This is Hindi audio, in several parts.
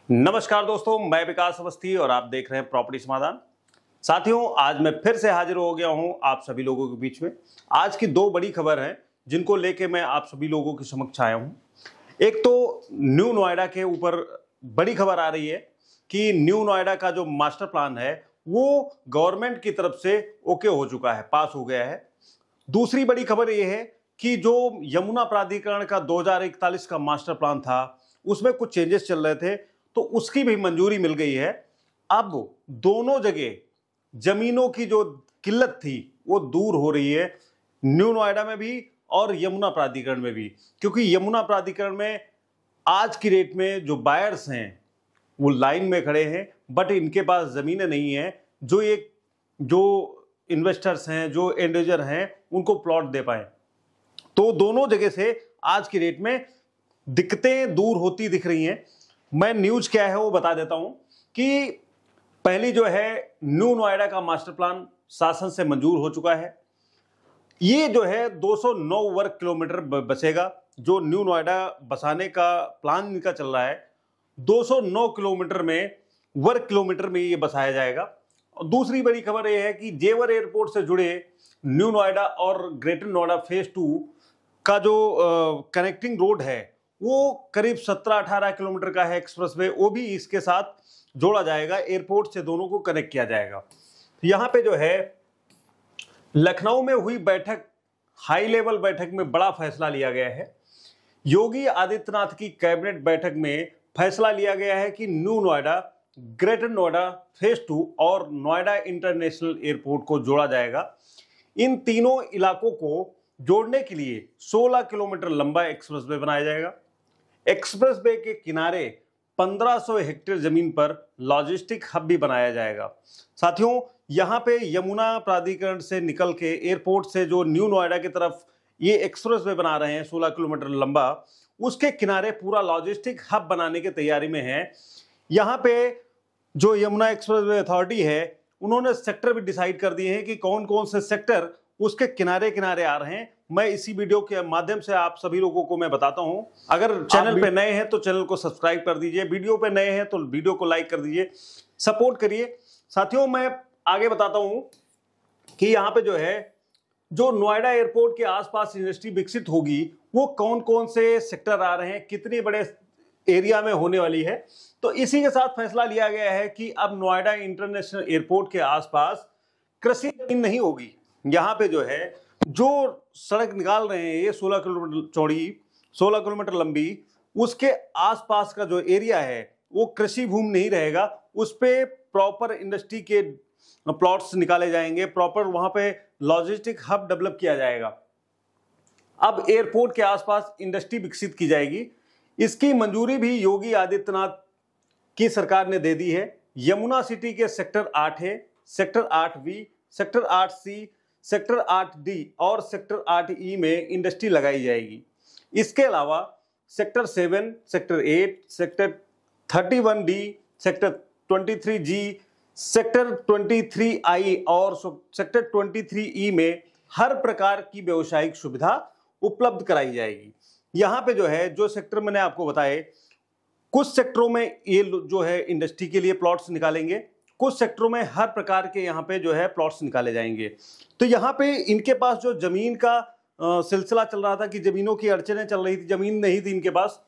नमस्कार दोस्तों, मैं विकास अवस्थी और आप देख रहे हैं प्रॉपर्टी समाधान। साथियों, आज मैं फिर से हाजिर हो गया हूं आप सभी लोगों के बीच में। आज की दो बड़ी खबर हैं जिनको लेके मैं आप सभी लोगों के समक्ष आया हूं। एक तो न्यू नोएडा के ऊपर बड़ी खबर आ रही है कि न्यू नोएडा का जो मास्टर प्लान है वो गवर्नमेंट की तरफ से ओके हो चुका है, पास हो गया है। दूसरी बड़ी खबर ये है कि जो यमुना प्राधिकरण का 2041 का मास्टर प्लान था उसमें कुछ चेंजेस चल रहे थे, तो उसकी भी मंजूरी मिल गई है। अब दोनों जगह जमीनों की जो किल्लत थी वो दूर हो रही है, न्यू नोएडा में भी और यमुना प्राधिकरण में भी। क्योंकि यमुना प्राधिकरण में आज की डेट में जो बायर्स हैं वो लाइन में खड़े हैं, बट इनके पास जमीनें नहीं है जो इन्वेस्टर्स हैं, जो एंडेजर हैं, उनको प्लॉट दे पाए। तो दोनों जगह से आज की डेट में दिक्कतें दूर होती दिख रही हैं। मैं न्यूज क्या है वो बता देता हूं कि पहली जो है न्यू नोएडा का मास्टर प्लान शासन से मंजूर हो चुका है। ये जो है 209 वर्ग किलोमीटर बचेगा। जो न्यू नोएडा बसाने का प्लान इनका चल रहा है 209 किलोमीटर में वर्ग किलोमीटर में ये बसाया जाएगा। और दूसरी बड़ी खबर ये है कि जेवर एयरपोर्ट से जुड़े न्यू नोएडा और ग्रेटर नोएडा फेज 2 का जो कनेक्टिंग रोड है वो करीब 17-18 किलोमीटर का है, एक्सप्रेसवे, वो भी इसके साथ जोड़ा जाएगा। एयरपोर्ट से दोनों को कनेक्ट किया जाएगा। यहाँ पे जो है लखनऊ में हुई बैठक, हाई लेवल बैठक में बड़ा फैसला लिया गया है। योगी आदित्यनाथ की कैबिनेट बैठक में फैसला लिया गया है कि new Noida, greater Noida phase 2 और नोएडा इंटरनेशनल एयरपोर्ट को जोड़ा जाएगा। इन तीनों इलाकों को जोड़ने के लिए 16 किलोमीटर लंबा एक्सप्रेसवे बनाया जाएगा। एक्सप्रेसवे के किनारे 1500 हेक्टेयर जमीन पर लॉजिस्टिक हब भी बनाया जाएगा। साथियों, यहाँ पे यमुना प्राधिकरण से निकल के एयरपोर्ट से जो न्यू नोएडा की तरफ ये एक्सप्रेसवे बना रहे हैं 16 किलोमीटर लंबा, उसके किनारे पूरा लॉजिस्टिक हब बनाने की तैयारी में है। यहाँ पे जो यमुना एक्सप्रेसवे अथॉरिटी है उन्होंने सेक्टर भी डिसाइड कर दिए हैं कि कौन कौन से सेक्टर उसके किनारे किनारे आ रहे हैं। मैं इसी वीडियो के माध्यम से आप सभी लोगों को मैं बताता हूं। अगर चैनल पे नए हैं तो चैनल को सब्सक्राइब कर दीजिए, वीडियो पे नए हैं तो वीडियो को लाइक कर दीजिए, सपोर्ट करिए। साथियों, मैं आगे बताता हूं कि यहाँ पे जो है जो नोएडा एयरपोर्ट के आसपास इंडस्ट्री विकसित होगी वो कौन कौन से सेक्टर आ रहे हैं, कितने बड़े एरिया में होने वाली है। तो इसी के साथ फैसला लिया गया है कि अब नोएडा इंटरनेशनल एयरपोर्ट के आसपास कृषि जमीन नहीं होगी। यहाँ पे जो है जो सड़क निकाल रहे हैं ये 16 किलोमीटर चौड़ी, 16 किलोमीटर लंबी, उसके आसपास का जो एरिया है वो कृषि भूमि नहीं रहेगा। उस पे प्रॉपर इंडस्ट्री के प्लॉट्स निकाले जाएंगे, प्रॉपर वहां पे लॉजिस्टिक हब डेवलप किया जाएगा। अब एयरपोर्ट के आसपास इंडस्ट्री विकसित की जाएगी। इसकी मंजूरी भी योगी आदित्यनाथ की सरकार ने दे दी है। यमुना सिटी के sector 8A, sector 8B, sector 8C, sector 8D और सेक्टर 8E में इंडस्ट्री लगाई जाएगी। इसके अलावा sector 7, sector 8, sector 31D, sector 23G, sector 23I और सेक्टर 23E में हर प्रकार की व्यवसायिक सुविधा उपलब्ध कराई जाएगी। यहाँ पे जो है जो सेक्टर मैंने आपको बताए, कुछ सेक्टरों में ये जो है इंडस्ट्री के लिए प्लॉट्स निकालेंगे, कुछ सेक्टरों में हर प्रकार के यहाँ पे जो है प्लॉट्स निकाले जाएंगे। तो यहाँ पे इनके पास जो जमीन का सिलसिला चल रहा था कि जमीनों की अड़चनें चल रही थी, जमीन नहीं थी इनके पास,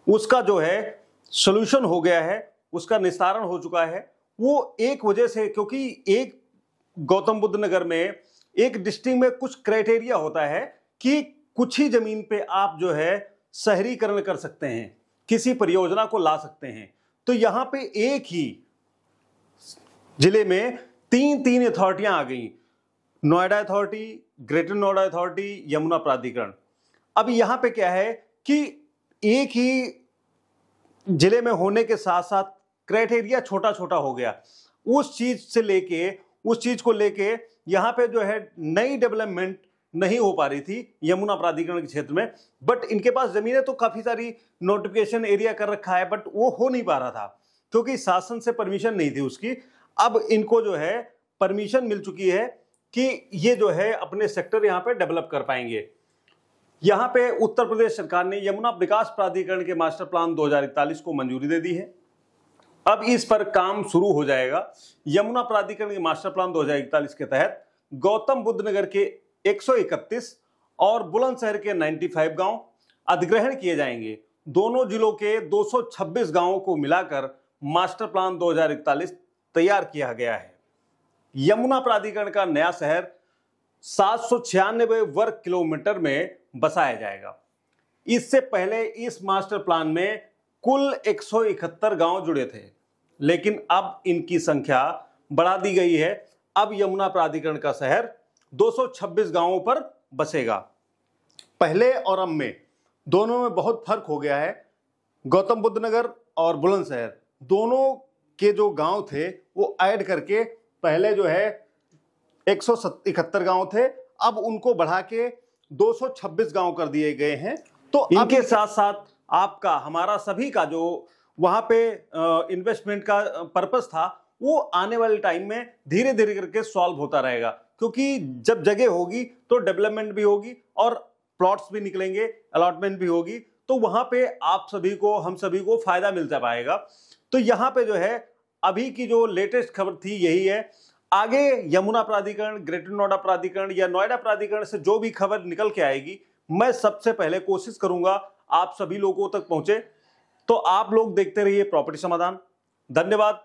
उसका जो है सोल्यूशन हो गया है, उसका निस्तारण हो चुका है। वो एक वजह से, क्योंकि एक गौतम बुद्ध नगर में एक डिस्ट्रिक्ट में कुछ क्राइटेरिया होता है कि कुछ ही जमीन पे आप जो है शहरीकरण कर सकते हैं, किसी परियोजना को ला सकते हैं। तो यहाँ पे एक ही जिले में तीन अथॉरिटियां आ गई, Noida authority, greater Noida authority, Yamuna प्राधिकरण। अब यहां पे क्या है कि एक ही जिले में होने के साथ साथ क्राइटेरिया छोटा छोटा हो गया। उस चीज को लेके यहां पे जो है नई डेवलपमेंट नहीं हो पा रही थी यमुना प्राधिकरण के क्षेत्र में। बट इनके पास जमीनें तो काफी सारी नोटिफिकेशन एरिया कर रखा है, बट वो हो नहीं पा रहा था क्योंकि शासन से परमिशन नहीं थी उसकी। अब इनको जो है परमिशन मिल चुकी है कि ये जो है अपने सेक्टर यहाँ पे डेवलप कर पाएंगे। यहां पे उत्तर प्रदेश सरकार ने यमुना विकास प्राधिकरण के मास्टर प्लान 2041 को मंजूरी दे दी है। अब इस पर काम शुरू हो जाएगा। यमुना प्राधिकरण के मास्टर प्लान 2041 के तहत गौतम बुद्ध नगर के 131 और बुलंदशहर के 95 गांव अधिग्रहण किए जाएंगे। दोनों जिलों के 226 गांवों को मिलाकर मास्टर प्लान 2041 तैयार किया गया है। यमुना प्राधिकरण का नया शहर 796 वर्ग किलोमीटर में बसाया जाएगा। इससे पहले इस मास्टर प्लान में कुल 171 गांव जुड़े थे, लेकिन अब इनकी संख्या बढ़ा दी गई है। अब यमुना प्राधिकरण का शहर 226 गांवों पर बसेगा। पहले और अब में दोनों में बहुत फर्क हो गया है। गौतम बुद्ध नगर और बुलंदशहर दोनों के जो गांव थे वो ऐड करके पहले जो है 171 गांव थे, अब उनको बढ़ा के 226 गांव कर दिए गए हैं। तो इनके साथ साथ आपका हमारा सभी का जो वहां पे इन्वेस्टमेंट का पर्पस था वो आने वाले टाइम में धीरे धीरे करके सॉल्व होता रहेगा, क्योंकि जब जगह होगी तो डेवलपमेंट भी होगी और प्लॉट्स भी निकलेंगे, अलॉटमेंट भी होगी, तो वहां पे आप सभी को, हम सभी को फायदा मिलता पाएगा। तो यहाँ पे जो है अभी की जो लेटेस्ट खबर थी यही है। आगे यमुना प्राधिकरण, ग्रेटर नोएडा प्राधिकरण या नोएडा प्राधिकरण से जो भी खबर निकल के आएगी, मैं सबसे पहले कोशिश करूंगा आप सभी लोगों तक पहुंचे। तो आप लोग देखते रहिए प्रॉपर्टी समाधान। धन्यवाद।